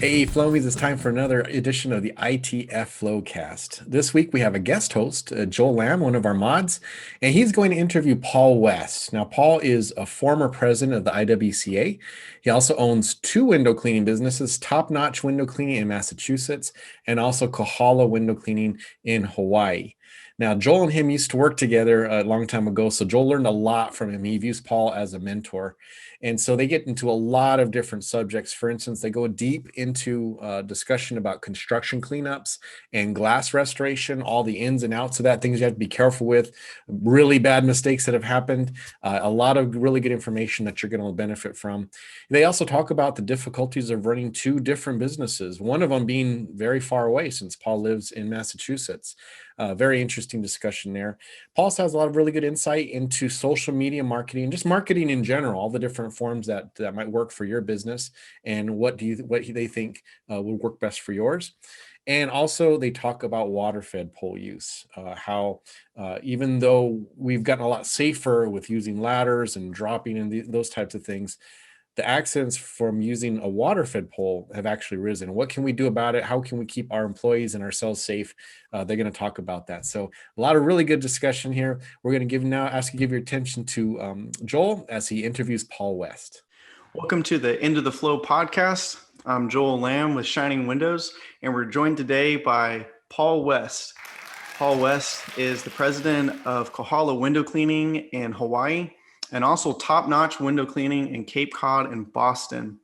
Hey, Flowmies, it's time for another edition of the ITF Flowcast. This week we have a guest host, Joel Lamb, one of our mods, and he's going to interview Paul West. Now, Paul is a former president of the IWCA. He also owns two window cleaning businesses, Top Notch Window Cleaning in Massachusetts and also Kohala Window Cleaning in Hawaii. Now, Joel and him used to work together a long time ago, so Joel learned a lot from him. He views Paul as a mentor. And so they get into a lot of different subjects. For instance, they go deep into discussion about construction cleanups and glass restoration, all the ins and outs of that, things you have to be careful with, really bad mistakes that have happened, a lot of really good information that you're going to benefit from. They also talk about the difficulties of running two different businesses, one of them being very far away since Paul lives in Massachusetts. Very interesting discussion there. Paul also has a lot of really good insight into social media marketing, just marketing in general, all the different forms that might work for your business, and what they think would work best for yours. And also, they talk about water-fed pole use, how even though we've gotten a lot safer with using ladders and dropping and those types of things, the accidents from using a water-fed pole have actually risen. What can we do about it? How can we keep our employees and ourselves safe? They're going to talk about that. So a lot of really good discussion here. We're going to ask you to give your attention to Joel as he interviews Paul West. Welcome to the End of the Flow podcast. I'm Joel Lamb with Shining Windows, and we're joined today by Paul West. Paul West is the president of Kohala Window Cleaning in Hawaii and also Top Notch Window Cleaning in Cape Cod and Boston.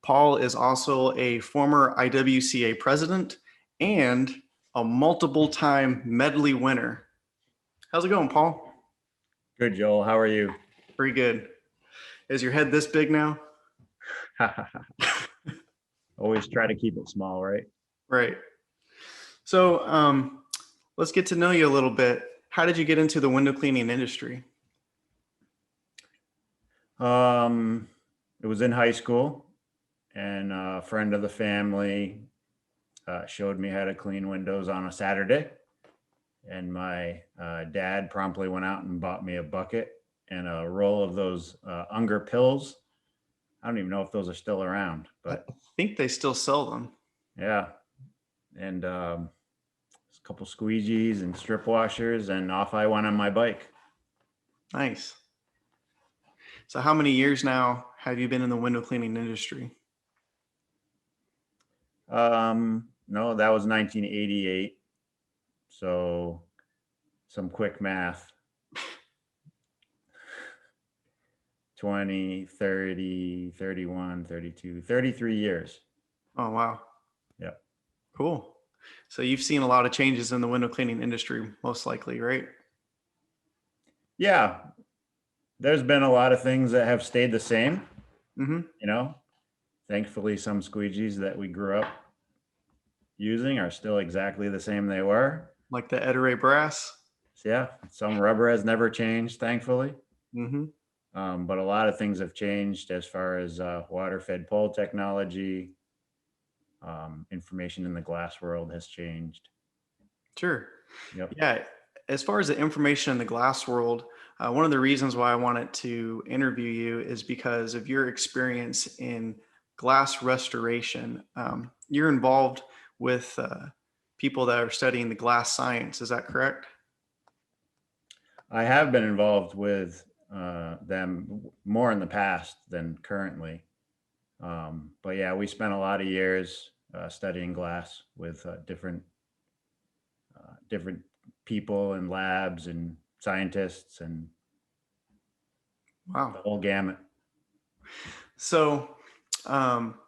Paul is also a former IWCA president and a multiple-time Medley winner. How's it going, Paul? Good, Joel. How are you? Pretty good. Is your head this big now? Always try to keep it small, right? Right. So let's get to know you a little bit. How did you get into the window cleaning industry? It was in high school, and a friend of the family showed me how to clean windows on a Saturday. And my dad promptly went out and bought me a bucket and a roll of those Unger pills. I don't even know if those are still around, but I think they still sell them. yeah. And a couple squeegees and strip washers, and off I went on my bike. Nice. So how many years now have you been in the window cleaning industry? No, that was 1988. So some quick math. 20, 30, 31, 32, 33 years. Oh, wow. Yeah. Cool. So you've seen a lot of changes in the window cleaning industry, most likely, right? Yeah. There's been a lot of things that have stayed the same. Mm-hmm. You know, thankfully, some squeegees that we grew up using are still exactly the same they were. Like the Ettore brass? So yeah. Some rubber has never changed, thankfully. Mm-hmm. But a lot of things have changed as far as water-fed pole technology. Information in the glass world has changed. Sure. Yep. Yeah. As far as the information in the glass world, one of the reasons why I wanted to interview you is because of your experience in glass restoration. You're involved with people that are studying the glass science. Is that correct? I have been involved with them more in the past than currently. But yeah, we spent a lot of years studying glass with different people and labs and scientists and Wow. the whole gamut. So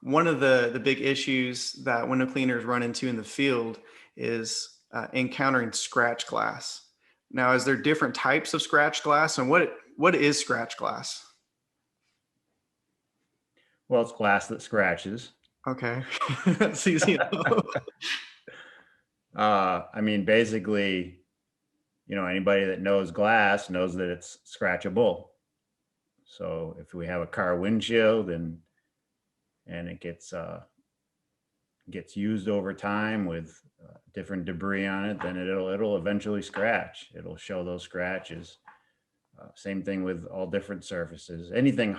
one of the big issues that window cleaners run into in the field is encountering scratch glass. Now, is there different types of scratch glass, and what is scratch glass? Well, it's glass that scratches. Okay. That's easy enough. I mean, basically, anybody that knows glass knows that it's scratchable. So if we have a car windshield and it gets used over time with different debris on it, then it'll eventually scratch. It'll show those scratches. Same thing with all different surfaces. Anything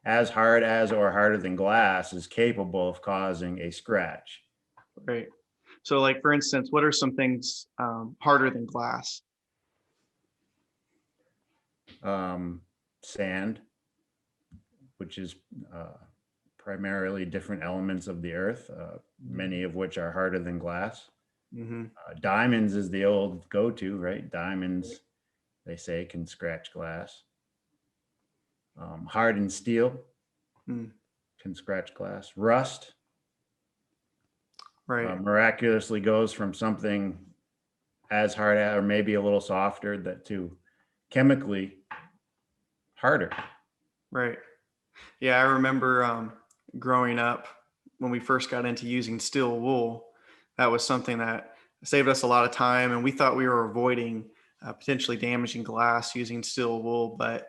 as hard as or harder than glass is capable of causing a scratch. Right. So like, for instance, what are some things harder than glass? Sand, which is primarily different elements of the earth, many of which are harder than glass. Mm-hmm. Diamonds is the old go-to, right? Diamonds, they say, can scratch glass. Hardened steel can scratch glass. Rust Right. miraculously goes from something as hard or maybe a little softer to chemically harder. Right. Yeah, I remember growing up when we first got into using steel wool. That was something that saved us a lot of time, and we thought we were avoiding potentially damaging glass using steel wool. But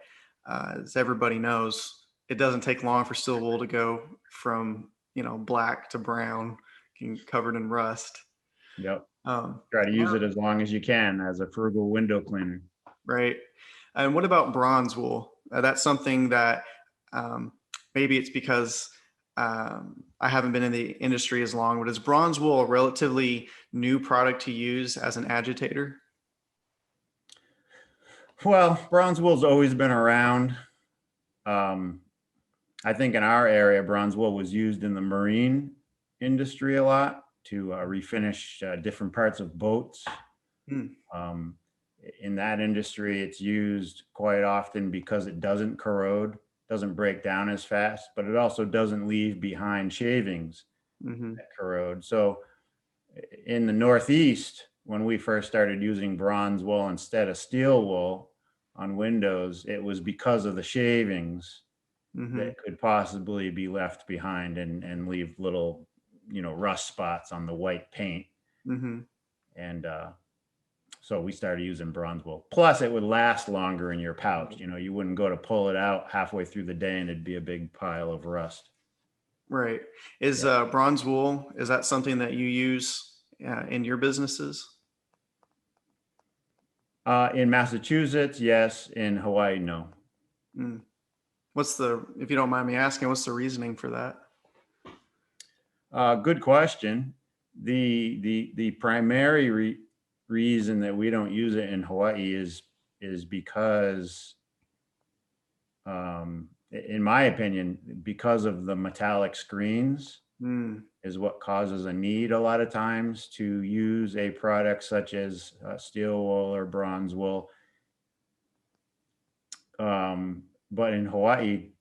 as everybody knows, it doesn't take long for steel wool to go from black to brown, covered in rust. Yep. Try to use it as long as you can as a frugal window cleaner. Right. And what about bronze wool? That's something that maybe it's because I haven't been in the industry as long, but is bronze wool a relatively new product to use as an agitator? Well, bronze wool's always been around. I think in our area, bronze wool was used in the marine industry a lot to refinish different parts of boats. In that industry, it's used quite often because it doesn't corrode, doesn't break down as fast, but it also doesn't leave behind shavings that corrode. So in the Northeast, when we first started using bronze wool instead of steel wool on windows, it was because of the shavings that could possibly be left behind and leave little, rust spots on the white paint. And so we started using bronze wool. Plus, it would last longer in your pouch. You wouldn't go to pull it out halfway through the day and it'd be a big pile of rust. Right. Is bronze wool, is that something that you use in your businesses? In Massachusetts, yes. In Hawaii, no. If you don't mind me asking, what's the reasoning for that? Good question. The primary reason that we don't use it in Hawaii is because, in my opinion, because of the metallic screens is what causes a need a lot of times to use a product such as steel wool or bronze wool. But in Hawaii,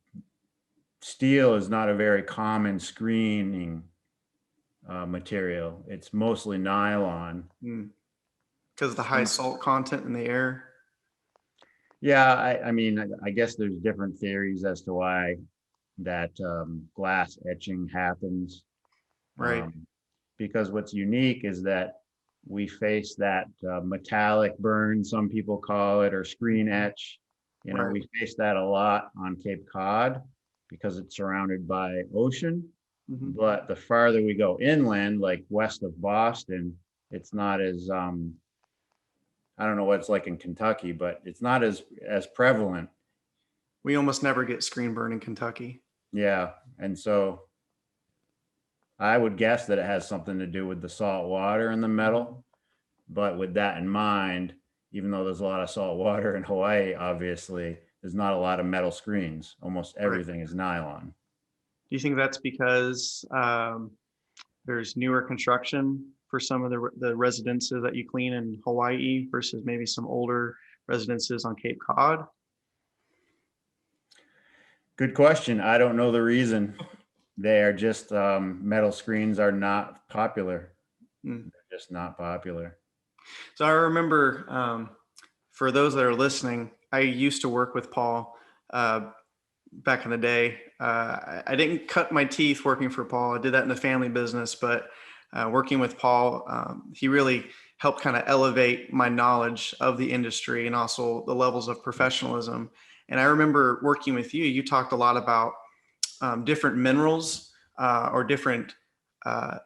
steel is not a very common screening material. It's mostly nylon. Because of the high salt content in the air? Yeah, I guess there's different theories as to why that glass etching happens. Right. Because what's unique is that we face that metallic burn, some people call it, or screen etch. Right. We face that a lot on Cape Cod because it's surrounded by ocean. But the farther we go inland, like west of Boston, it's not as, I don't know what it's like in Kentucky, but it's not as prevalent. We almost never get screen burn in Kentucky. Yeah. And so I would guess that it has something to do with the salt water in the metal. But with that in mind, even though there's a lot of salt water in Hawaii, obviously, there's not a lot of metal screens. Almost everything is nylon. Do you think that's because there's newer construction for some of the residences that you clean in Hawaii versus maybe some older residences on Cape Cod? Good question. I don't know the reason. They are just metal screens are not popular. They're just not popular. So I remember, for those that are listening, I used to work with Paul back in the day. I didn't cut my teeth working for Paul. I did that in the family business, but working with Paul, he really helped kind of elevate my knowledge of the industry and also the levels of professionalism. And I remember working with you, you talked a lot about different minerals or different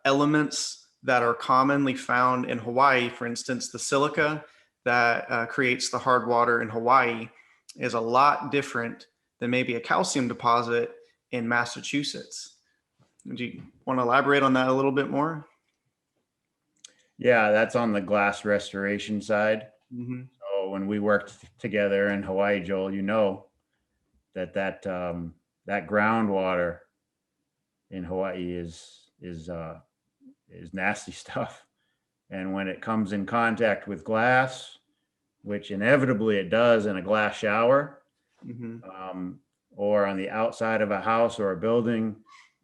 elements that are commonly found in Hawaii. For instance, the silica that creates the hard water in Hawaii. is a lot different than maybe a calcium deposit in Massachusetts. Do you want to elaborate on that a little bit more? Yeah, that's on the glass restoration side. Mm-hmm. So when we worked together in Hawaii, Joel, you know that groundwater in Hawaii is nasty stuff. And when it comes in contact with glass, which inevitably it does in a glass shower, Mm-hmm. or on the outside of a house or a building,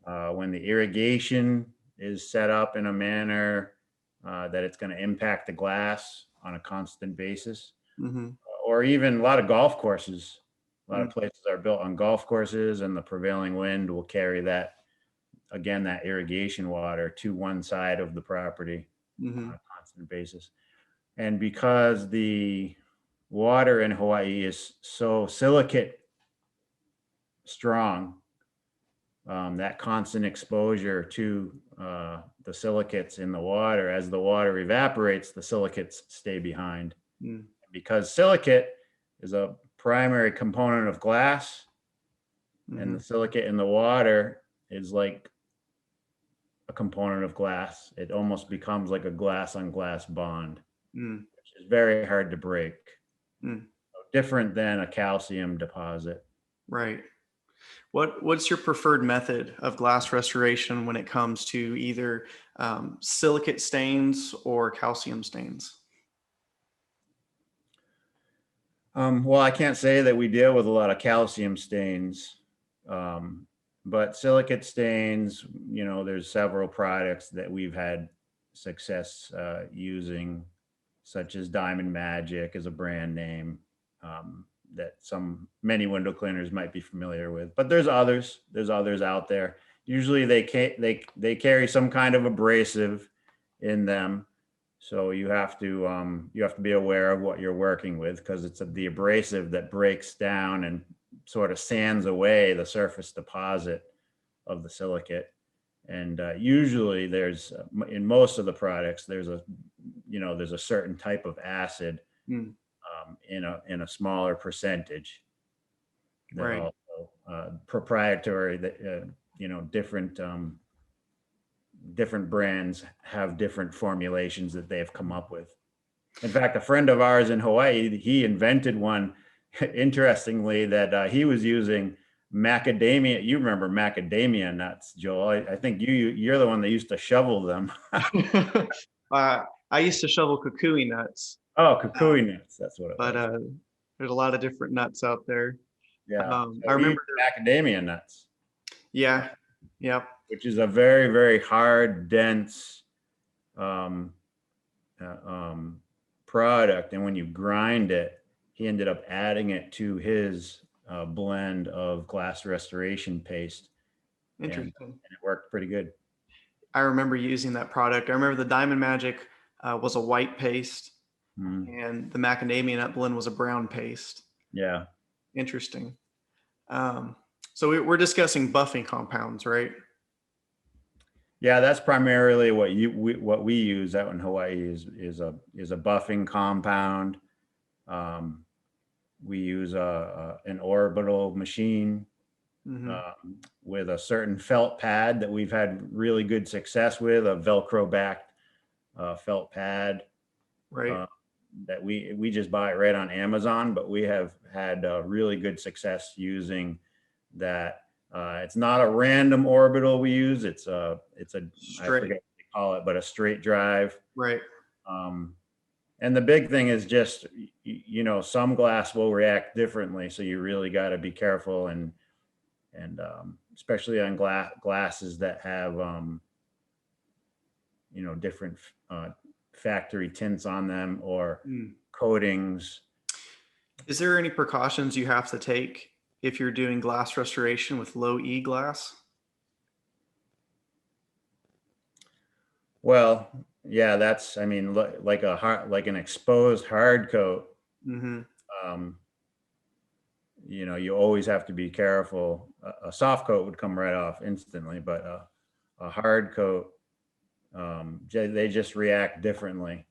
when the irrigation is set up in a manner that it's going to impact the glass on a constant basis, Mm-hmm. or even a lot of golf courses. A lot of places are built on golf courses, and the prevailing wind will carry that irrigation water to one side of the property Mm-hmm. on a constant basis. And because the water in Hawaii is so silicate strong, that constant exposure to the silicates in the water, as the water evaporates, the silicates stay behind. Mm. Because silicate is a primary component of glass, Mm-hmm. and the silicate in the water is like a component of glass. It almost becomes like a glass on glass bond, which is very hard to break. Different than a calcium deposit. Right. What's your preferred method of glass restoration when it comes to either silicate stains or calcium stains? Well, I can't say that we deal with a lot of calcium stains, but silicate stains, there's several products that we've had success using, such as Diamond Magic is a brand name that many window cleaners might be familiar with. But there's others out there. Usually they carry some kind of abrasive in them. So you have to be aware of what you're working with, because it's the abrasive that breaks down and sort of sands away the surface deposit of the silicate. And usually in most of the products, there's a certain type of acid in a smaller percentage. That Right. Also proprietary, that different brands have different formulations that they have come up with. In fact, a friend of ours in Hawaii, he invented one, interestingly, that he was using macadamia. You remember macadamia nuts, Joel? I think you're the one that used to shovel them. I used to shovel kukui nuts. Oh, kukui nuts. That's what it but was. There's a lot of different nuts out there. Yeah. So I remember macadamia nuts. Yeah. Yep. Which is a very, very hard, dense product. And when you grind it, he ended up adding it to his blend of glass restoration paste. Interesting. And it worked pretty good. I remember using that product. I remember the Diamond Magic was a white paste, and the macadamia nut blend was a brown paste. Yeah. Interesting. So we're discussing buffing compounds, right? Yeah, that's primarily what we use out in Hawaii is a buffing compound. We use an orbital machine with a certain felt pad that we've had really good success with, a Velcro backed felt pad. Right. That we just buy it right on Amazon, but we have had really good success using that. It's not a random orbital we use. It's a straight. I forget what they call it, but a straight drive. Right. And the big thing is just, some glass will react differently. So you really got to be careful and especially on glasses that have, different factory tints on them or coatings. Is there any precautions you have to take if you're doing glass restoration with low E glass? Well, yeah, like an exposed hard coat. You always have to be careful. A soft coat would come right off instantly, but a hard coat, they just react differently,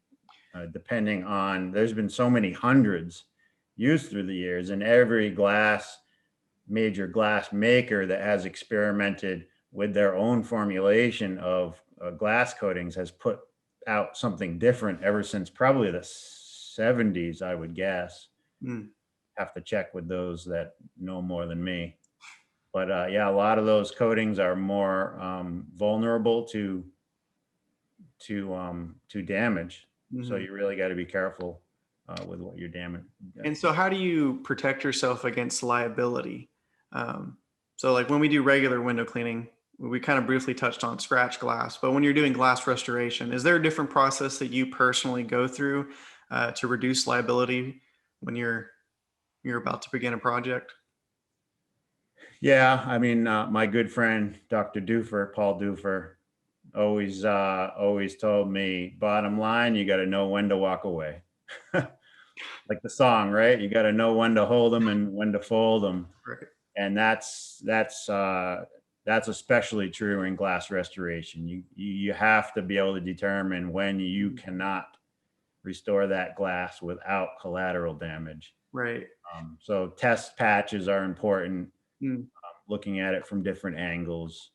depending on. There's been so many hundreds, used through the years, and every major glass maker that has experimented with their own formulation of glass coatings has put out something different ever since probably the 70s, I would guess. Have to check with those that know more than me. But yeah, a lot of those coatings are more vulnerable to damage. So you really got to be careful with what you're damaging. And so how do you protect yourself against liability? So like when we do regular window cleaning, we kind of briefly touched on scratch glass, but when you're doing glass restoration, is there a different process that you personally go through to reduce liability when you're about to begin a project? Yeah, I mean, my good friend, Dr. Duffer, Paul Duffer, always told me, bottom line, you got to know when to walk away. Like the song, right? You got to know when to hold them and when to fold them. Right. And that's especially true in glass restoration. You have to be able to determine when you cannot restore that glass without collateral damage. Right. So test patches are important. Looking at it from different angles,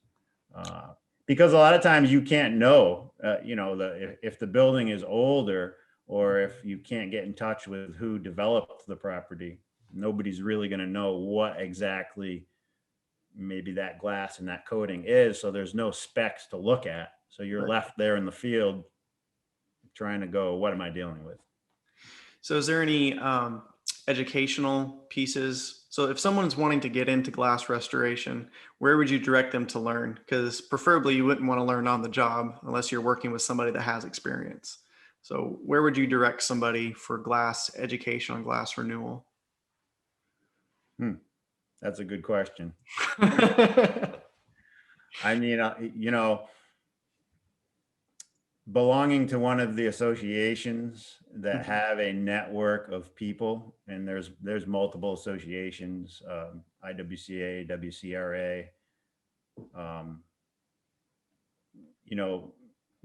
because a lot of times you can't know, if the building is older, or if you can't get in touch with who developed the property, nobody's really going to know what exactly maybe that glass and that coating is. So there's no specs to look at. So you're left there in the field trying to go, what am I dealing with? So is there any educational pieces? So if someone's wanting to get into glass restoration, where would you direct them to learn? Because preferably you wouldn't want to learn on the job unless you're working with somebody that has experience. So where would you direct somebody for glass education on glass renewal? That's a good question. I mean, belonging to one of the associations that have a network of people, and there's multiple associations, IWCA, WCRA,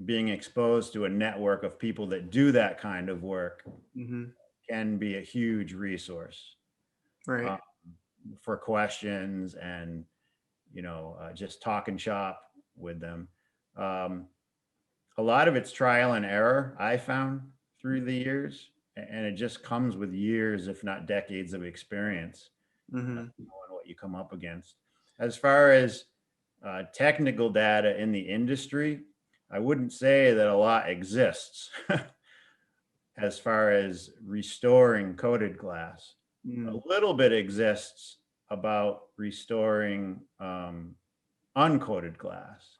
being exposed to a network of people that do that kind of work can be a huge resource. Right. For questions and, just talk and shop with them. A lot of it's trial and error, I found through the years, and it just comes with years, if not decades of experience, knowing what you come up against. As far as technical data in the industry, I wouldn't say that a lot exists as far as restoring coated glass. A little bit exists about restoring uncoated glass.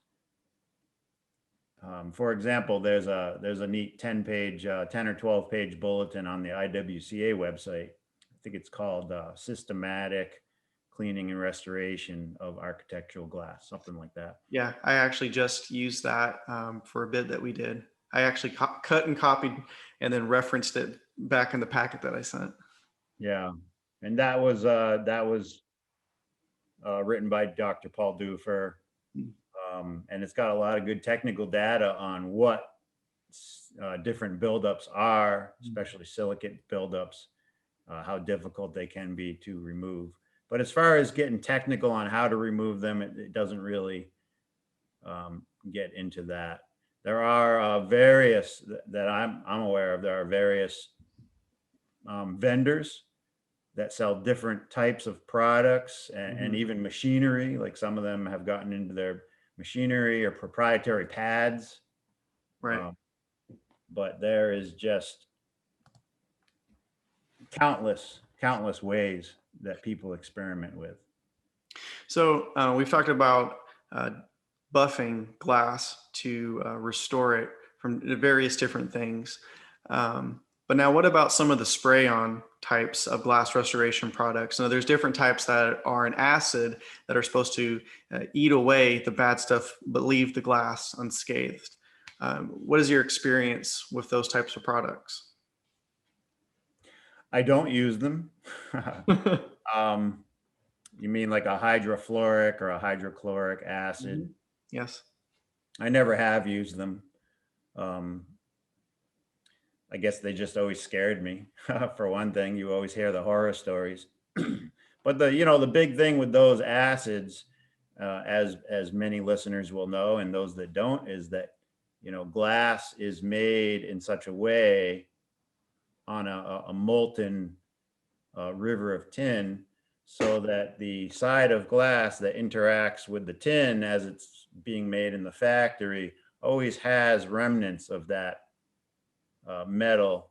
For example, there's a neat 10 or 12 page bulletin on the IWCA website. I think it's called Systematic Cleaning and Restoration of Architectural Glass, something like that. Yeah, I actually just used that for a bid that we did. I actually cut and copied and then referenced it back in the packet that I sent. Yeah, and that was written by Dr. Paul Duffer. And it's got a lot of good technical data on what different buildups are, especially silicate buildups, how difficult they can be to remove. But as far as getting technical on how to remove them, it doesn't really get into that. There are various that I'm aware of. There are various vendors that sell different types of products and even machinery. Like some of them have gotten into their machinery or proprietary pads. Right. But there is just countless ways that people experiment with. So we've talked about buffing glass to restore it from various different things. But now what about some of the spray-on types of glass restoration products? Now there's different types that are an acid that are supposed to eat away the bad stuff, but leave the glass unscathed. What is your experience with those types of products? I don't use them. You mean like a hydrofluoric or a hydrochloric acid? Yes. I never have used them. I guess they just always scared me. For one thing, you always hear the horror stories. But the big thing with those acids, as many listeners will know, and those that don't, is that, glass is made in such a way on a molten river of tin, so that the side of glass that interacts with the tin as it's being made in the factory always has remnants of that metal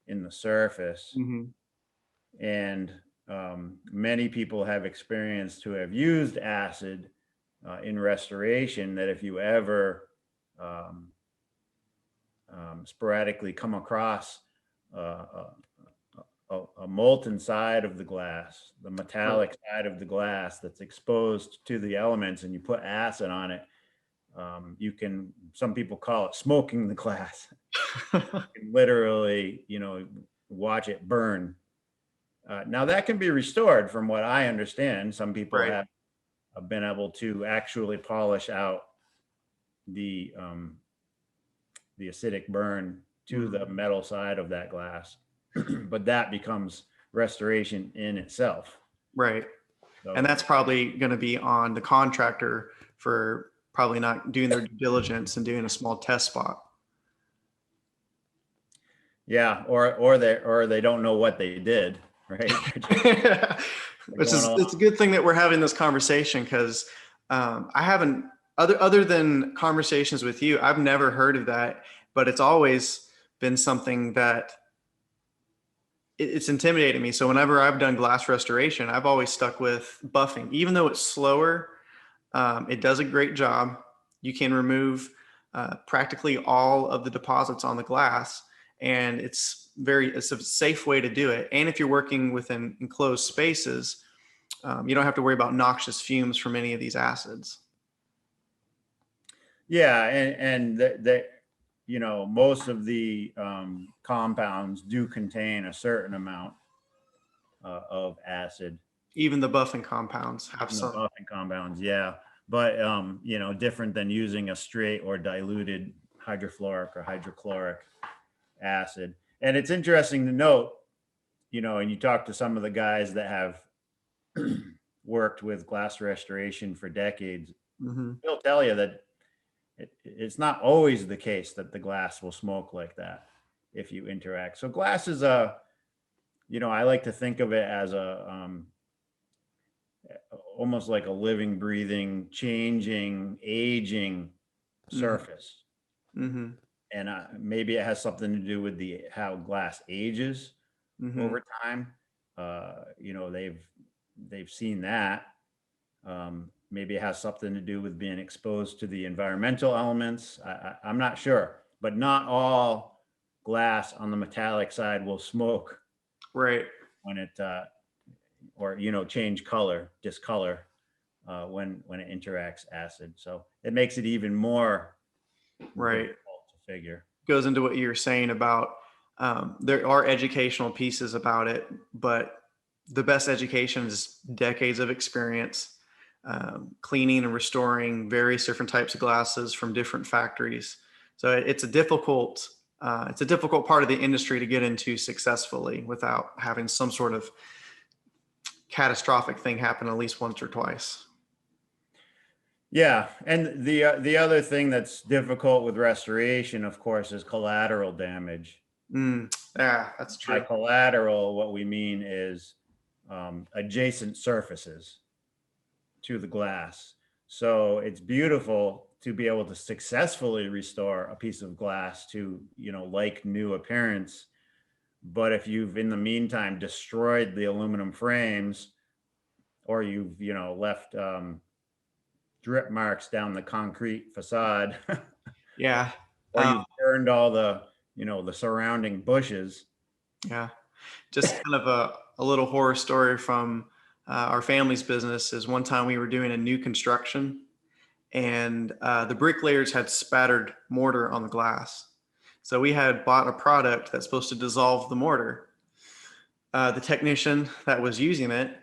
in the surface. Mm-hmm. And many people have experienced, who have used acid in restoration, that if you ever sporadically come across a molten side of the glass, the metallic side of the glass that's exposed to the elements, and you put acid on it, some people call it smoking the glass. You can literally, watch it burn. Now that can be restored, from what I understand. Some people have been able to actually polish out the acidic burn to the metal side of that glass. But that becomes restoration in itself. Right. So, And that's probably going to be on the contractor for probably not doing their due diligence and doing a small test spot. yeah, or they don't know what they did, right? It's a good thing that we're having this conversation, because I haven't, other than conversations with you, I've never heard of that, but it's always been something that it's intimidated me. So whenever I've done glass restoration, I've always stuck with buffing, even though it's slower. It does a great job. You can remove practically all of the deposits on the glass, and it's a safe way to do it. And if you're working within enclosed spaces, you don't have to worry about noxious fumes from any of these acids. Yeah, and most of the compounds do contain a certain amount of acid. Even the buffing compounds have some. The buffing compounds, yeah. But, different than using a straight or diluted hydrofluoric or hydrochloric acid. And it's interesting to note, and you talk to some of the guys that have worked with glass restoration for decades, they'll tell you that it's not always the case that the glass will smoke like that if you interact. So glass is I like to think of it as almost like a living, breathing, changing, aging surface. Mm-hmm. And maybe it has something to do with how glass ages over time. They've seen that. Maybe it has something to do with being exposed to the environmental elements. I'm not sure, but not all glass on the metallic side will smoke. Right. When it, or change color, discolor, when it interacts acid. So it makes it even more difficult to figure. Goes into what you were saying about there are educational pieces about it, but the best education is decades of experience. Cleaning and restoring various different types of glasses from different factories. So it's a difficult part of the industry to get into successfully without having some sort of catastrophic thing happen at least once or twice. Yeah, and the other thing that's difficult with restoration, of course, is collateral damage. Yeah, that's true. By collateral, what we mean is adjacent surfaces to the glass. So it's beautiful to be able to successfully restore a piece of glass to, like new appearance. But if you've in the meantime destroyed the aluminum frames, or you've, left drip marks down the concrete facade, yeah, or you've burned all the, the surrounding bushes. Yeah, just kind of a little horror story from our family's business is one time we were doing a new construction, and the bricklayers had spattered mortar on the glass. So we had bought a product that's supposed to dissolve the mortar. The technician that was using it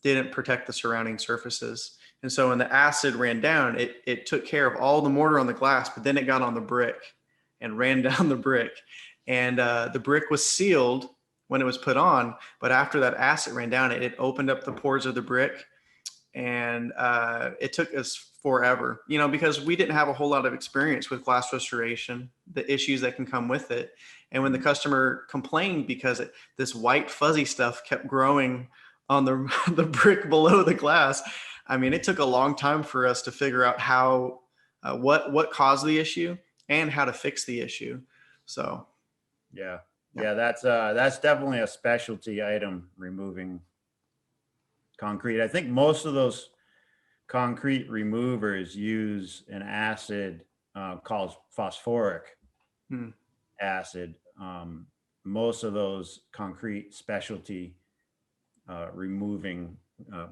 didn't protect the surrounding surfaces. And so when the acid ran down, it took care of all the mortar on the glass, but then it got on the brick. and ran down the brick. And the brick was sealed when it was put on, but after that acid ran down, it opened up the pores of the brick, and it took us forever, because we didn't have a whole lot of experience with glass restoration, the issues that can come with it. And when the customer complained because this white fuzzy stuff kept growing on the brick below the glass, I mean, it took a long time for us to figure out how, what caused the issue and how to fix the issue. So, yeah, that's definitely a specialty item, removing concrete. I think most of those concrete removers use an acid called phosphoric acid. Most of those concrete specialty removing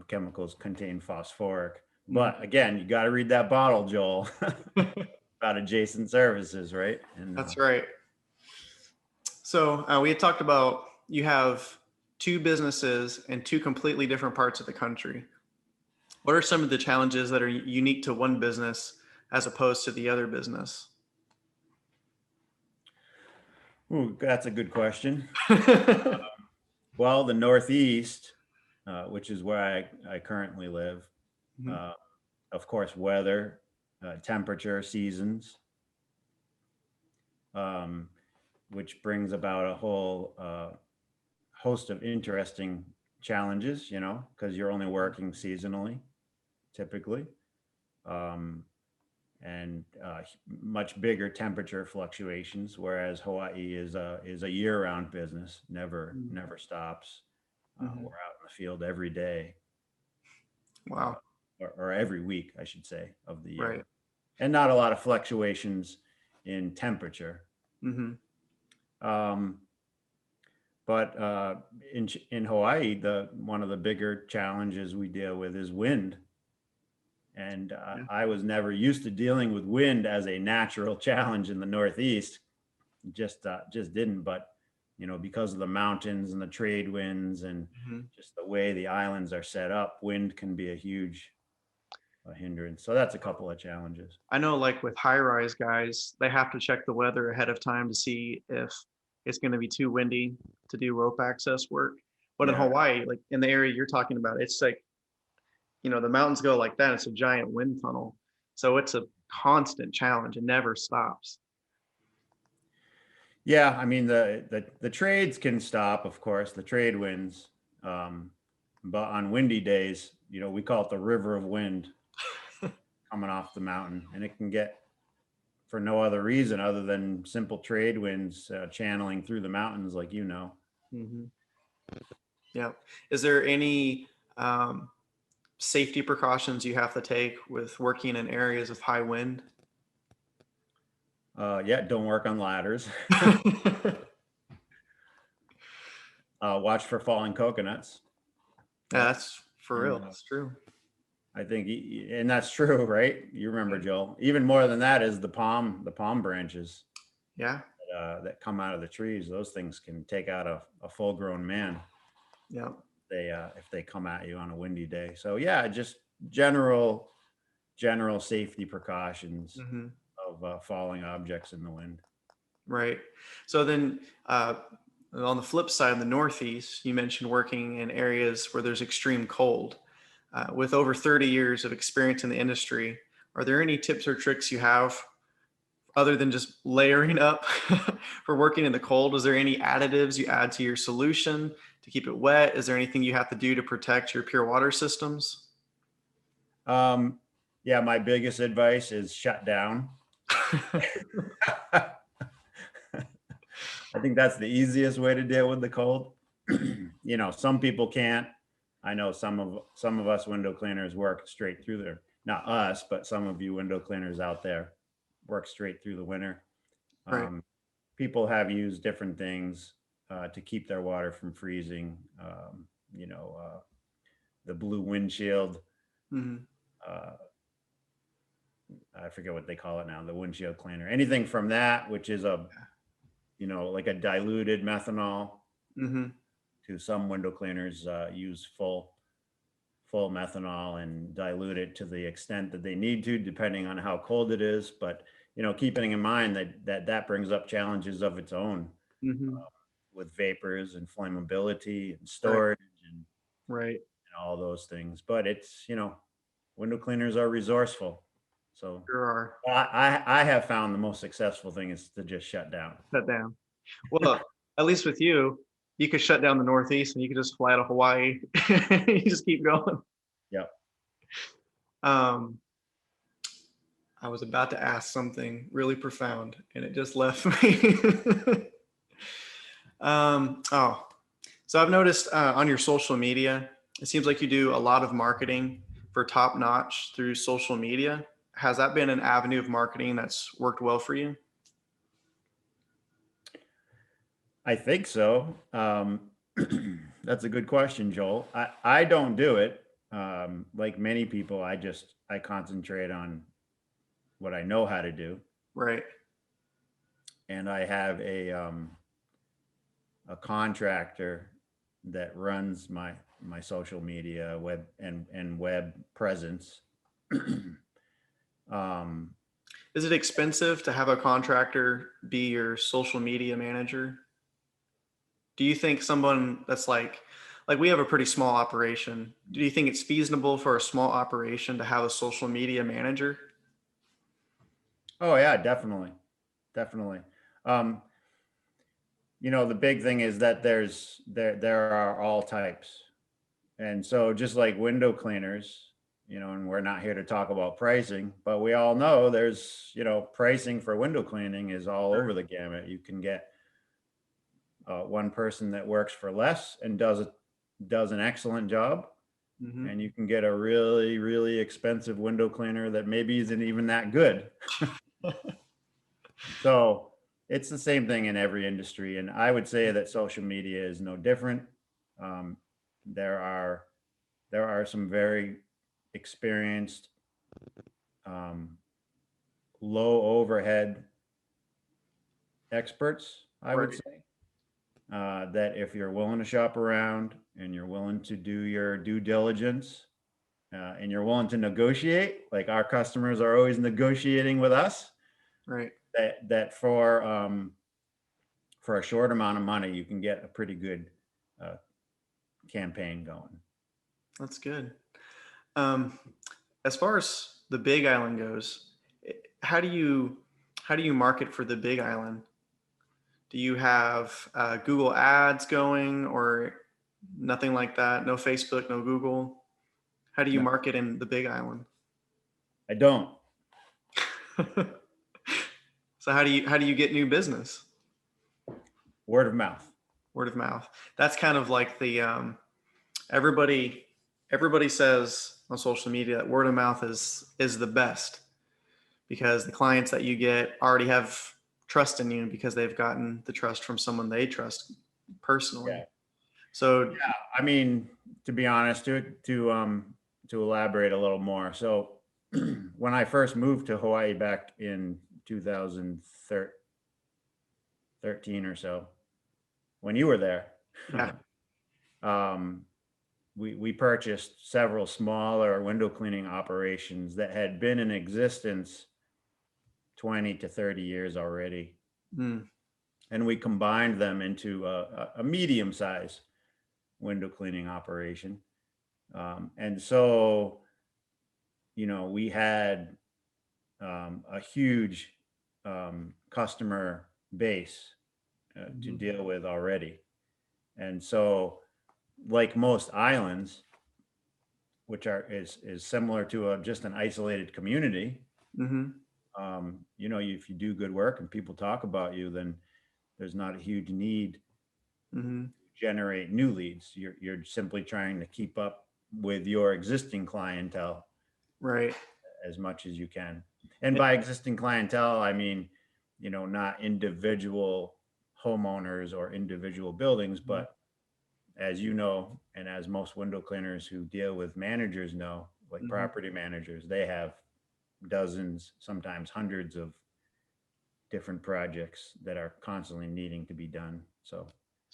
chemicals contain phosphoric. But again, you got to read that bottle, Joel, about adjacent services, right? And that's right. So we had talked about, you have two businesses in two completely different parts of the country. What are some of the challenges that are unique to one business as opposed to the other business? Ooh, that's a good question. Well, the Northeast, which is where I currently live, of course, weather, temperature, seasons, which brings about a whole host of interesting challenges, because you're only working seasonally, typically, and much bigger temperature fluctuations, whereas Hawaii is a year-round business, never stops. We're out in the field every day. Wow. Or every week, I should say, of the year. Right. And not a lot of fluctuations in temperature. But in Hawaii, one of the bigger challenges we deal with is wind. And I was never used to dealing with wind as a natural challenge in the Northeast. Just didn't. But because of the mountains and the trade winds and just the way the islands are set up, wind can be a huge hindrance. So that's a couple of challenges. I know, like with high-rise guys, they have to check the weather ahead of time to see if it's going to be too windy to do rope access work. But in Hawaii, like in the area you're talking about, it's like, the mountains go like that. It's a giant wind tunnel. So it's a constant challenge. It never stops. Yeah, I mean, the trades can stop, of course, the trade winds. But on windy days, we call it the river of wind coming off the mountain. And it can get, for no other reason other than simple trade winds channeling through the mountains, like Yeah. Is there any safety precautions you have to take with working in areas of high wind? Yeah, don't work on ladders. Watch for falling coconuts. Yeah, that's for real. That's true. I think, and that's true, right? You remember, Joel. Even more than that is the palm branches. Yeah. That come out of the trees. Those things can take out a full-grown man. Yeah. If they come at you on a windy day. So yeah, just general safety precautions of falling objects in the wind. Right. So then on the flip side, in the Northeast, you mentioned working in areas where there's extreme cold. With over 30 years of experience in the industry, are there any tips or tricks you have other than just layering up for working in the cold? Is there any additives you add to your solution to keep it wet? Is there anything you have to do to protect your pure water systems? Yeah, my biggest advice is shut down. I think that's the easiest way to deal with the cold. Some people can't. I know some of us window cleaners work straight through there. Not us, but some of you window cleaners out there work straight through the winter. Right. People have used different things to keep their water from freezing. The blue windshield. I forget what they call it now, the windshield cleaner. Anything from that, which is like a diluted methanol. To some window cleaners use full methanol and dilute it to the extent that they need to, depending on how cold it is. But keeping in mind that brings up challenges of its own Mm-hmm. with vapors and flammability and Right. storage and Right. all those things. But it's, window cleaners are resourceful. So There are. I have found the most successful thing is to just shut down. Shut down. Well, at least with you, you could shut down the Northeast and you could just fly to Hawaii. You just keep going. Yep. Um, I was about to ask something really profound and it just left me. Oh, so I've noticed on your social media, it seems like you do a lot of marketing for Top Notch through social media. Has that been an avenue of marketing that's worked well for you? I think so. That's a good question, Joel. I don't do it. Like many people, I concentrate on what I know how to do. Right. And I have a contractor that runs my social media and web presence. Is it expensive to have a contractor be your social media manager? Do you think someone that's like we have a pretty small operation, do you think it's feasible for a small operation to have a social media manager? Oh yeah, definitely. Definitely. The big thing is that there are all types. And so just like window cleaners, and we're not here to talk about pricing, but we all know there's, pricing for window cleaning is all over the gamut. You can get one person that works for less and does an excellent job. Mm-hmm. And you can get a really, really expensive window cleaner that maybe isn't even that good. So it's the same thing in every industry. And I would say that social media is no different. There are some very experienced, low overhead experts, I would say, that if you're willing to shop around and you're willing to do your due diligence, and you're willing to negotiate, like our customers are always negotiating with us, Right. that for a short amount of money, you can get a pretty good campaign going. That's good. As far as the Big Island goes, how do you market for the Big Island? Do you have Google Ads going or nothing like that? No Facebook, no Google. How do you No. market in the Big Island? I don't. So how do you get new business? Word of mouth. Word of mouth. That's kind of like the everybody says on social media that word of mouth is the best because the clients that you get already have trust in you because they've gotten the trust from someone they trust personally. Yeah. So Yeah, I mean, to be honest, to elaborate a little more. So when I first moved to Hawaii back in 2013 or so, when you were there, yeah. We purchased several smaller window cleaning operations that had been in existence 20 to 30 years already. Mm. And we combined them into a medium-sized window cleaning operation. And so, we had a huge customer base to deal with already. And so, like most islands, which is similar to just an isolated community, Mm-hmm. if you do good work and people talk about you, then there's not a huge need Mm-hmm. to generate new leads. You're simply trying to keep up with your existing clientele, Right. as much as you can. And by existing clientele, I mean, not individual homeowners or individual buildings, but as you know, and as most window cleaners who deal with managers know, like property managers, they have dozens, sometimes hundreds of different projects that are constantly needing to be done. So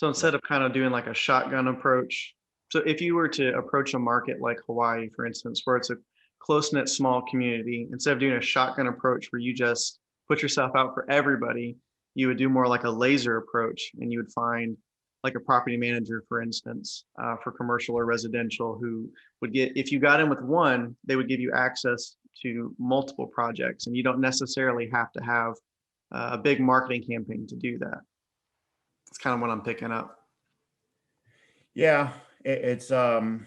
instead of kind of doing like a shotgun approach, so if you were to approach a market like Hawaii, for instance, where it's a close-knit small community, instead of doing a shotgun approach where you just put yourself out for everybody, you would do more like a laser approach, and you would find like a property manager, for instance, for commercial or residential, who would get, if you got in with one, they would give you access to multiple projects, and you don't necessarily have to have a big marketing campaign to do that. That's kind of what I'm picking up. Yeah, it's I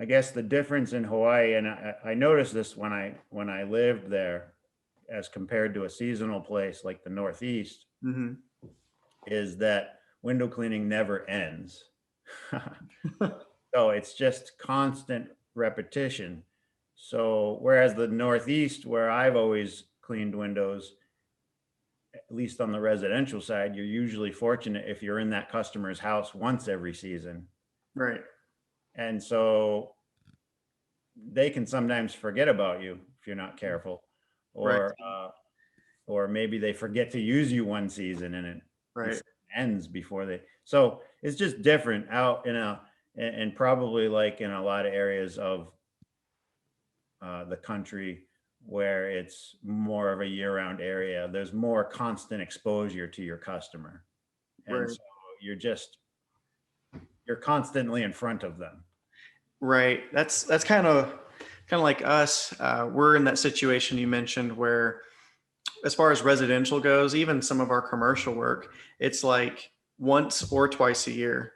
guess the difference in Hawaii, and I noticed this when I lived there, as compared to a seasonal place like the Northeast, Mm-hmm. is that window cleaning never ends. So it's just constant repetition. So whereas the Northeast, where I've always cleaned windows, at least on the residential side, you're usually fortunate if you're in that customer's house once every season. Right. And so they can sometimes forget about you if you're not careful, Right. or maybe they forget to use you one season and it Right. ends before they. So it's just different out and probably like in a lot of areas of the country where it's more of a year-round area. There's more constant exposure to your customer, and Right. so you're constantly in front of them. Right. That's kind of like us. We're in that situation you mentioned where, as far as residential goes, even some of our commercial work, it's like once or twice a year,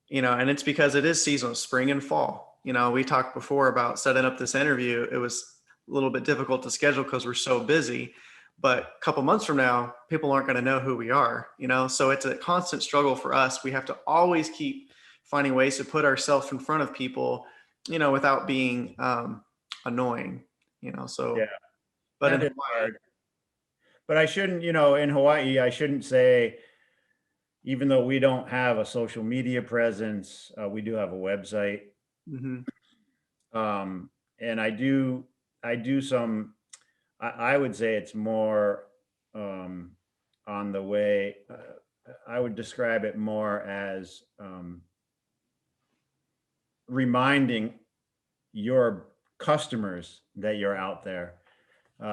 and it's because it is seasonal, spring and fall. We talked before about setting up this interview. It was a little bit difficult to schedule because we're so busy, but a couple months from now, people aren't going to know who we are, so it's a constant struggle for us. We have to always keep finding ways to put ourselves in front of people, without being annoying, so, Yeah, but in that is Hawaii, hard. But I shouldn't, in Hawaii, I shouldn't say, even though we don't have a social media presence, we do have a website. mm-hmm. And I do some, I would say it's more on the way, I would describe it more as reminding your customers that you're out there.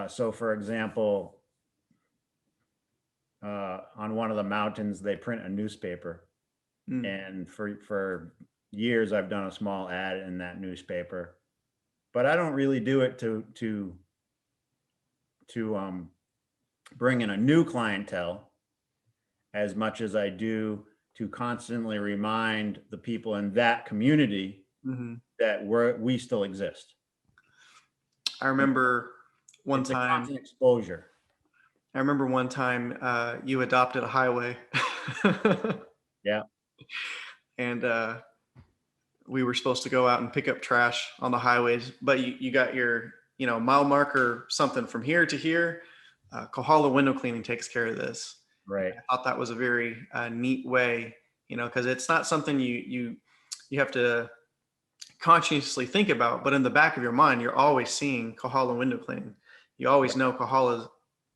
So for example, on one of the mountains, they print a newspaper. Mm. And for years, I've done a small ad in that newspaper, but I don't really do it to bring in a new clientele as much as I do to constantly remind the people in that community Mm-hmm. that we still exist. I remember one It's a time. constant exposure. I remember one time you adopted a highway. Yeah. And we were supposed to go out and pick up trash on the highways, but you got your mile marker, something from here to here. Kohala Window Cleaning takes care of this. Right. I thought that was a very neat way, because it's not something you have to consciously think about, but in the back of your mind, you're always seeing Kohala Window Cleaning. You always know Kohala's,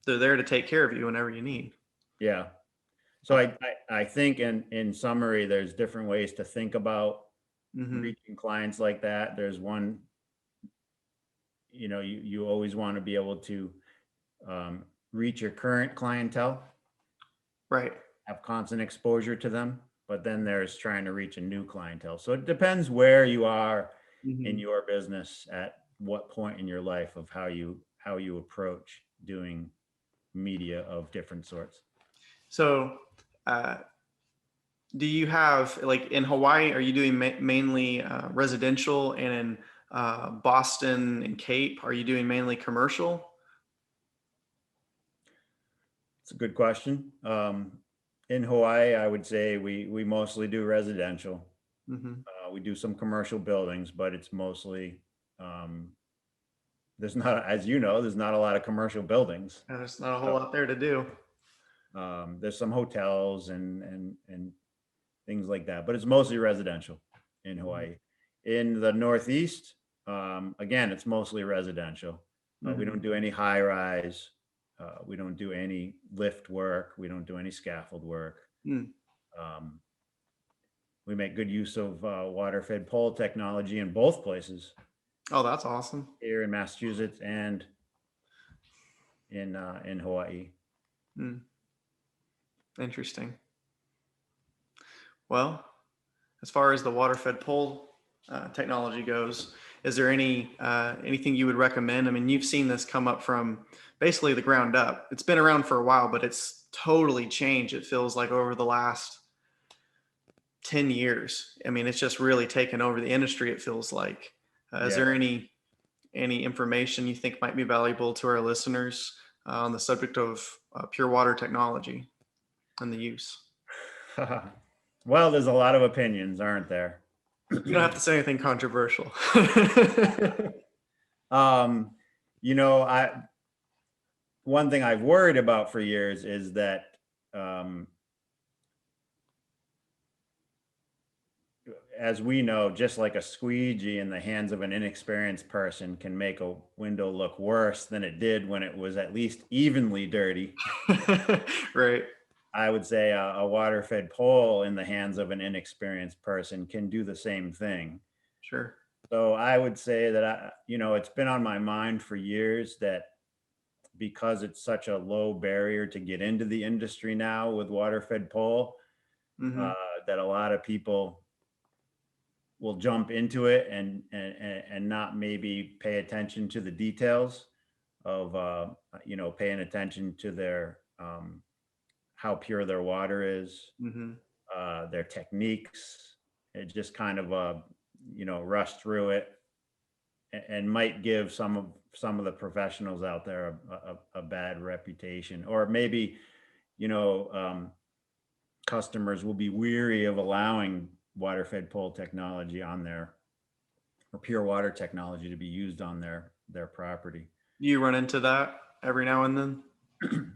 they're there to take care of you whenever you need. Yeah. So I think in summary, there's different ways to think about Mm-hmm. reaching clients like that. There's one, you always want to be able to reach your current clientele, Right. have constant exposure to them, but then there's trying to reach a new clientele. So it depends where you are Mm-hmm. in your business, at what point in your life of how you approach doing media of different sorts. So, do you have, like in Hawaii, are you doing mainly residential, and in Boston and Cape, are you doing mainly commercial? It's a good question. In Hawaii, I would say we mostly do residential. Mm-hmm. We do some commercial buildings, but it's mostly, there's not, as you know, there's not a lot of commercial buildings. There's not a whole lot there to do. There's some hotels and things like that, but it's mostly residential in Hawaii. In the Northeast, again, it's mostly residential. We don't do any high rise. We don't do any lift work. We don't do any scaffold work. Mm. We make good use of water-fed pole technology in both places, Oh, that's awesome. here in Massachusetts and in Hawaii. Hmm. Interesting. Well, as far as the water-fed pole technology goes, is there anything you would recommend? I mean, you've seen this come up from basically the ground up. It's been around for a while, but it's totally changed. It feels like over the last 10 years. I mean, it's just really taken over the industry, it feels like. Is there any information you think might be valuable to our listeners on the subject of pure water technology and the use? Well, there's a lot of opinions, aren't there? You don't have to say anything controversial. You know, one thing I've worried about for years is that as we know, just like a squeegee in the hands of an inexperienced person can make a window look worse than it did when it was at least evenly dirty. Right. I would say a water-fed pole in the hands of an inexperienced person can do the same thing. Sure. So I would say that it's been on my mind for years that because it's such a low barrier to get into the industry now with water-fed pole, that a lot of people will jump into it and not maybe pay attention to the details of paying attention to their how pure their water is, their techniques. It just kind of rush through it and might give some of the professionals out there a bad reputation, or maybe customers will be weary of allowing water-fed pole technology on their, or pure water technology to be used on their property. You run into that every now and then?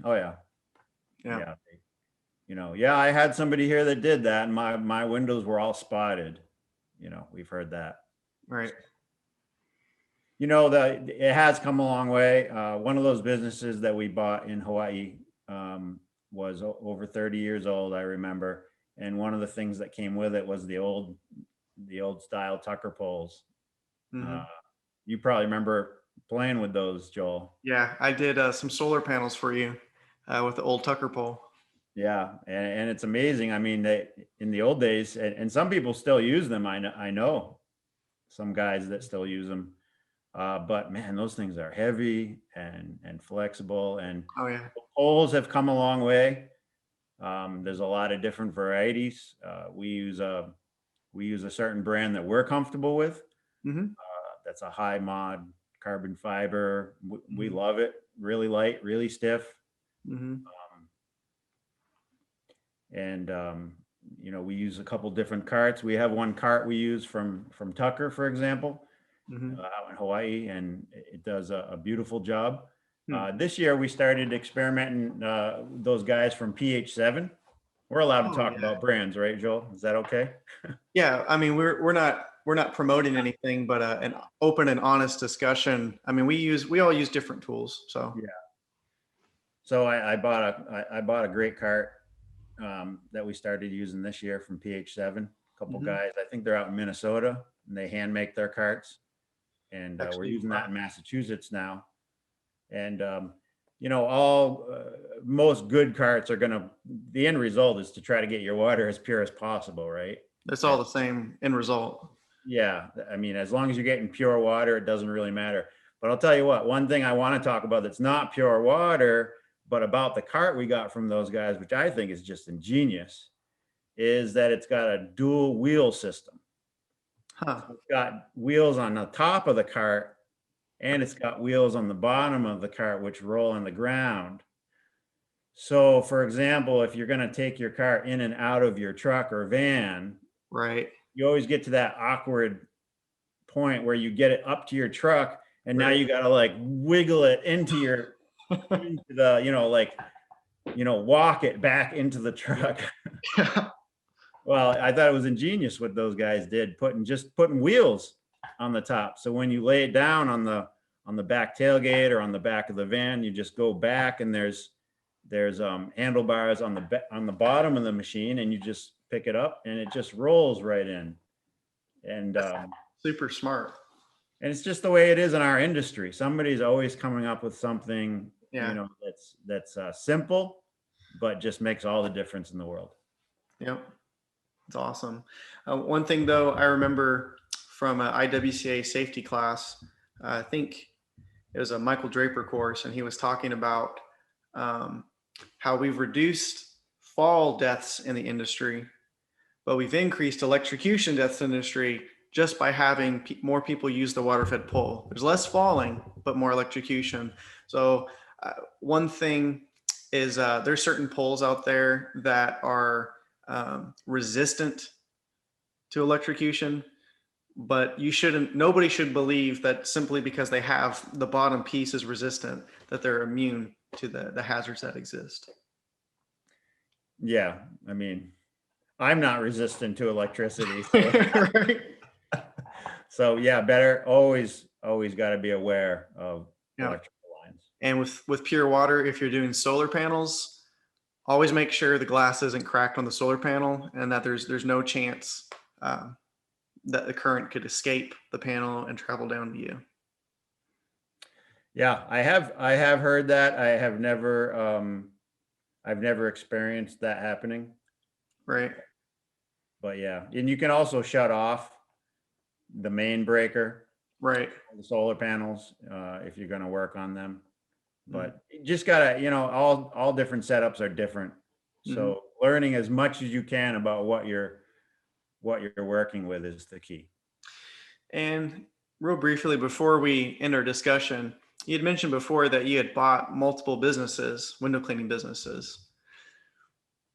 Oh yeah. Yeah. I had somebody here that did that, and my windows were all spotted. We've heard that. Right. It has come a long way. One of those businesses that we bought in Hawaii was over 30 years old, I remember. And one of the things that came with it was the old style Tucker poles. You probably remember playing with those, Joel. Yeah, I did some solar panels for you with the old Tucker pole. Yeah, and it's amazing. I mean, in the old days, and some people still use them. I know some guys that still use them. But man, those things are heavy and flexible, and oh yeah, poles have come a long way. There's a lot of different varieties. We use a certain brand that we're comfortable with. That's a high mod carbon fiber. We love it. Really light, really stiff. We use a couple different carts. We have one cart we use from Tucker, for example, out in Hawaii, and it does a beautiful job. This year we started experimenting those guys from PH7. We're allowed to talk about brands, right, Joel? Is that okay? Yeah, I mean we're not promoting anything, but an open and honest discussion. I mean we all use different tools, so yeah. So I bought a great cart that we started using this year from PH7. A couple guys, I think they're out in Minnesota, and they hand make their carts, and we're using that in Massachusetts now. And most good carts are the end result is to try to get your water as pure as possible, right? It's all the same end result. Yeah, I mean, as long as you're getting pure water, it doesn't really matter. But I'll tell you what, one thing I want to talk about that's not pure water, but about the cart we got from those guys, which I think is just ingenious, is that it's got a dual wheel system. So it's got wheels on the top of the cart, and it's got wheels on the bottom of the cart, which roll on the ground. So, for example, if you're going to take your cart in and out of your truck or van, right, you always get to that awkward point where you get it up to your truck, and now you got to like wiggle it into your, into the, walk it back into the truck. Well, I thought it was ingenious what those guys did, putting wheels on the top. So when you lay it down on the back tailgate or on the back of the van, you just go back, and there's handlebars on the bottom of the machine, and you just pick it up and it just rolls right in. And super smart. And it's just the way it is in our industry. Somebody's always coming up with something Yeah. that's simple, but just makes all the difference in the world. Yep. It's awesome. One thing though, I remember from an IWCA safety class, I think it was a Michael Draper course, and he was talking about how we've reduced fall deaths in the industry, but we've increased electrocution deaths in the industry just by having more people use the water-fed pole. There's less falling, but more electrocution. So one thing is there's certain poles out there that are resistant to electrocution, but nobody should believe that simply because they have the bottom piece is resistant, that they're immune to the hazards that exist. Yeah. I mean, I'm not resistant to electricity. So, Right? so yeah, better always got to be aware of Yeah. electrical lines. And with pure water, if you're doing solar panels, always make sure the glass isn't cracked on the solar panel, and that there's no chance that the current could escape the panel and travel down to you. Yeah, I have heard that. I've never experienced that happening. Right. But yeah, and you can also shut off the main breaker, Right. the solar panels, if you're going to work on them. But you just gotta, all different setups are different. So learning as much as you can about what you're working with is the key. And real briefly, before we end our discussion, you had mentioned before that you had bought multiple businesses, window cleaning businesses.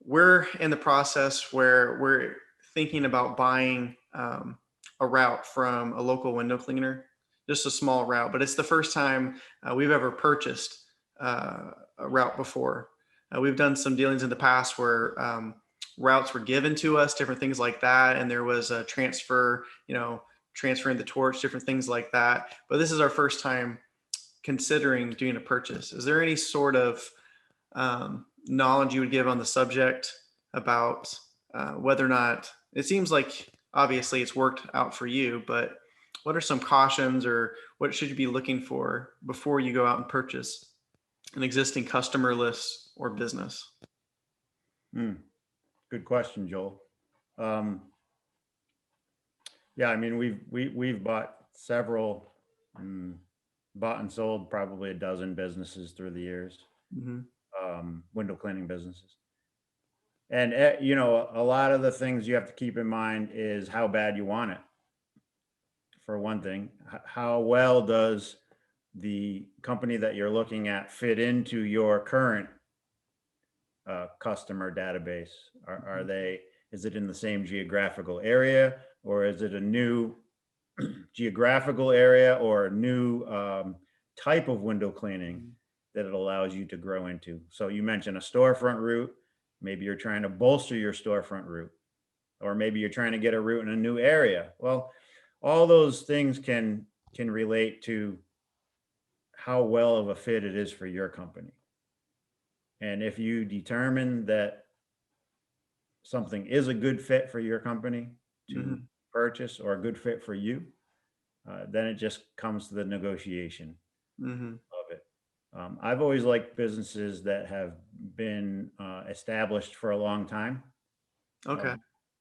We're in the process where we're thinking about buying a route from a local window cleaner, just a small route, but it's the first time we've ever purchased a route before. We've done some dealings in the past where routes were given to us, different things like that, and there was a transfer, transferring the torch, different things like that. But this is our first time considering doing a purchase. Is there any sort of knowledge you would give on the subject about whether or not, it seems like obviously it's worked out for you, but what are some cautions, or what should you be looking for before you go out and purchase an existing customer list or business? Good question, Joel. Yeah, I mean, we've bought several, bought and sold probably a dozen businesses through the years, window cleaning businesses. And, a lot of the things you have to keep in mind is how bad you want it. For one thing, how well does the company that you're looking at fit into your current customer database? Is it in the same geographical area, or is it a new geographical area or a new type of window cleaning that it allows you to grow into? So you mentioned a storefront route. Maybe you're trying to bolster your storefront route, or maybe you're trying to get a route in a new area. Well, all those things can relate to how well of a fit it is for your company. And if you determine that something is a good fit for your company to purchase, or a good fit for you, then it just comes to the negotiation of it. I've always liked businesses that have been established for a long time. Okay.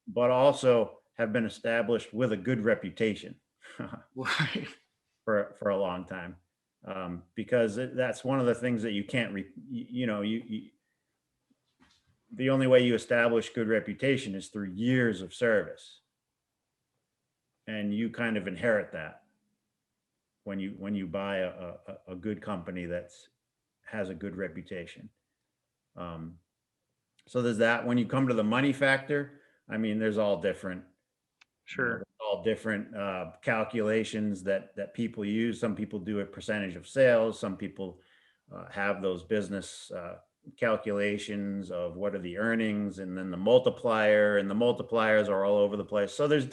But also have been established with a good reputation Right. for a long time. Because that's one of the things that you can't, the only way you establish good reputation is through years of service. And you kind of inherit that when you buy a good company that has a good reputation. So there's that. When you come to the money factor, I mean, there's all different, calculations that people use. Some people do a percentage of sales. Some people have those business calculations of what are the earnings, and then the multiplier, and the multipliers are all over the place. So there's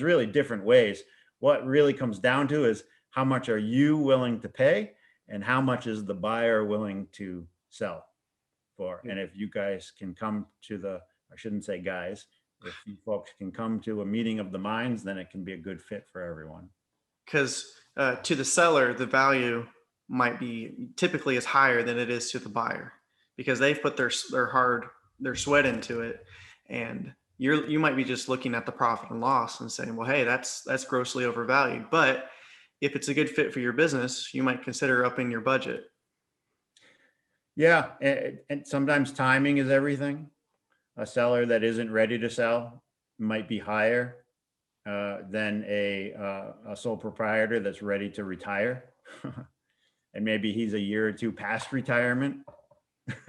really different ways. What really comes down to is how much are you willing to pay, and how much is the buyer willing to sell for. And if you guys can come to I shouldn't say guys, if you folks can come to a meeting of the minds, then it can be a good fit for everyone. Because to the seller, the value might be typically is higher than it is to the buyer, because they've put their sweat into it, and you might be just looking at the profit and loss and saying, well, hey, that's grossly overvalued. But if it's a good fit for your business, you might consider upping your budget. Yeah, and sometimes timing is everything. A seller that isn't ready to sell might be higher than a sole proprietor that's ready to retire. And maybe he's a year or two past retirement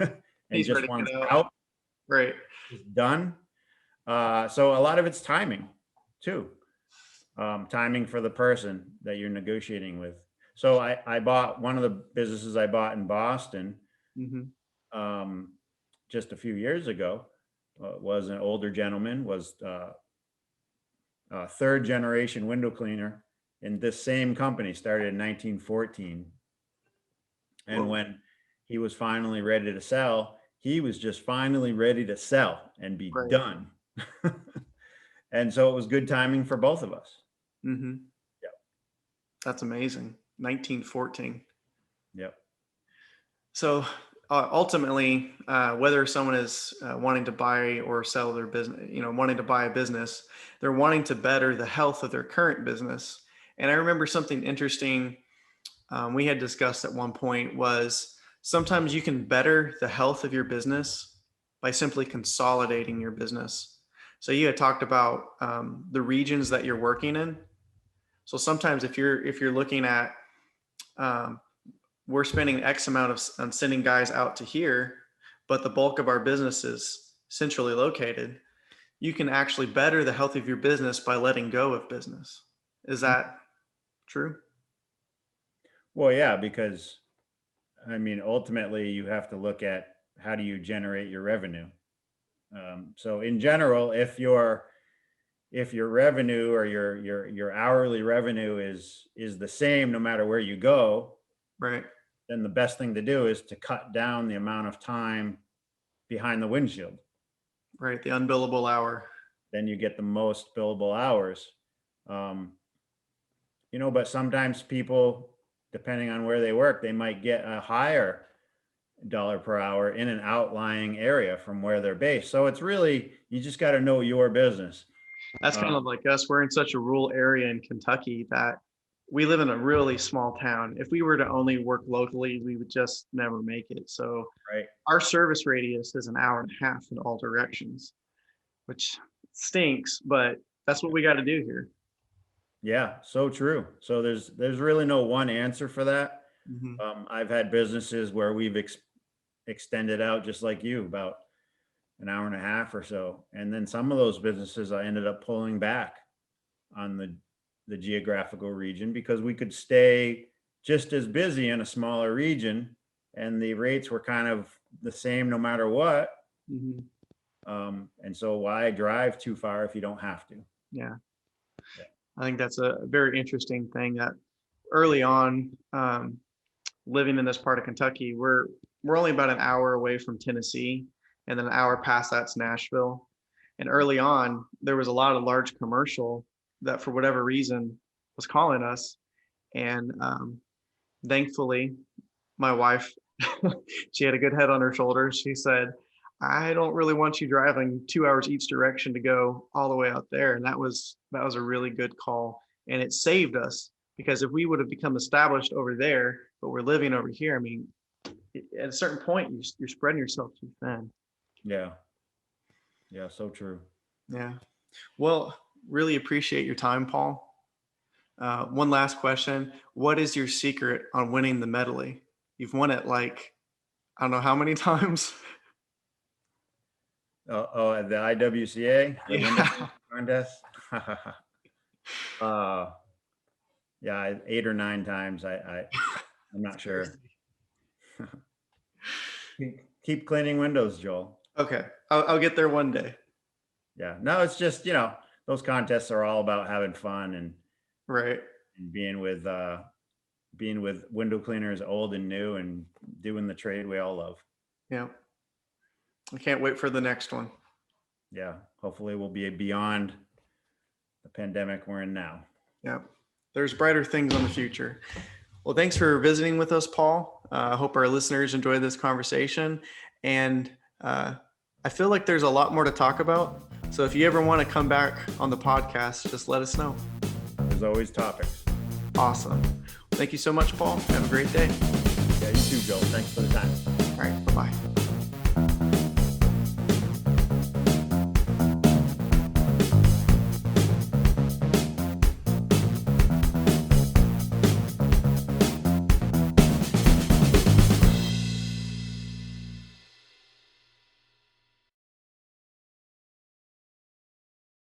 and He's ready just to wants get out. out. Right. It's done. So a lot of it's timing too. Timing for the person that you're negotiating with. So I bought one of the businesses I bought in Boston just a few years ago. Was an older gentleman, was third generation window cleaner in this same company, started in 1914. And Whoa. when he was finally ready to sell, he was just finally ready to sell and be Right. done. And so it was good timing for both of us. Mm-hmm. Yep. That's amazing. 1914. Yep. So ultimately, whether someone is wanting to buy or sell their business, wanting to buy a business, they're wanting to better the health of their current business. And I remember something interesting we had discussed at one point was sometimes you can better the health of your business by simply consolidating your business. So you had talked about the regions that you're working in. So sometimes if you're looking at we're spending X amount on sending guys out to here, but the bulk of our business is centrally located, you can actually better the health of your business by letting go of business. Is that true? Well, yeah, because I mean, ultimately you have to look at how do you generate your revenue. So in general, if your revenue or your hourly revenue is the same no matter where you go, Right. then the best thing to do is to cut down the amount of time behind the windshield. Right. The unbillable hour. Then you get the most billable hours. But sometimes people, depending on where they work, they might get a higher dollar per hour in an outlying area from where they're based. So it's really, you just got to know your business. That's kind of like us. We're in such a rural area in Kentucky that we live in a really small town. If we were to only work locally, we would just never make it. So Right. Our service radius is an hour and a half in all directions, which stinks, but that's what we got to do here. Yeah, so true. So there's really no one answer for that. Mm-hmm. I've had businesses where we've extended out just like you, about an hour and a half or so. And then some of those businesses I ended up pulling back on the geographical region because we could stay just as busy in a smaller region and the rates were kind of the same no matter what. Mm-hmm. And so why drive too far if you don't have to? Yeah. I think that's a very interesting thing that early on, living in this part of Kentucky, we're only about an hour away from Tennessee, and then an hour past that's Nashville. And early on, there was a lot of large commercial that for whatever reason was calling us. And thankfully, my wife, she had a good head on her shoulders. She said, I don't really want you driving 2 hours each direction to go all the way out there. And that was a really good call. And it saved us, because if we would have become established over there, but we're living over here, I mean, at a certain point, you're spreading yourself too thin. Yeah. Yeah, so true. Yeah. Well, really appreciate your time, Paul. One last question. What is your secret on winning the Medley? You've won it like, I don't know how many times. Oh, the IWCA, the window contest. Yeah, 8 or 9 times. I'm not sure. Keep cleaning windows, Joel. Okay, I'll get there one day. Yeah, no, it's just those contests are all about having fun and right, and being with window cleaners, old and new, and doing the trade we all love. Yeah. I can't wait for the next one. Yeah, hopefully we'll be beyond the pandemic we're in now. Yeah, there's brighter things in the future. Well, thanks for visiting with us, Paul. I hope our listeners enjoyed this conversation. And I feel like there's a lot more to talk about. So if you ever want to come back on the podcast, just let us know. There's always topics. Awesome. Thank you so much, Paul. Have a great day. Yeah, you too, Joe. Thanks for the time. All right. Bye-bye.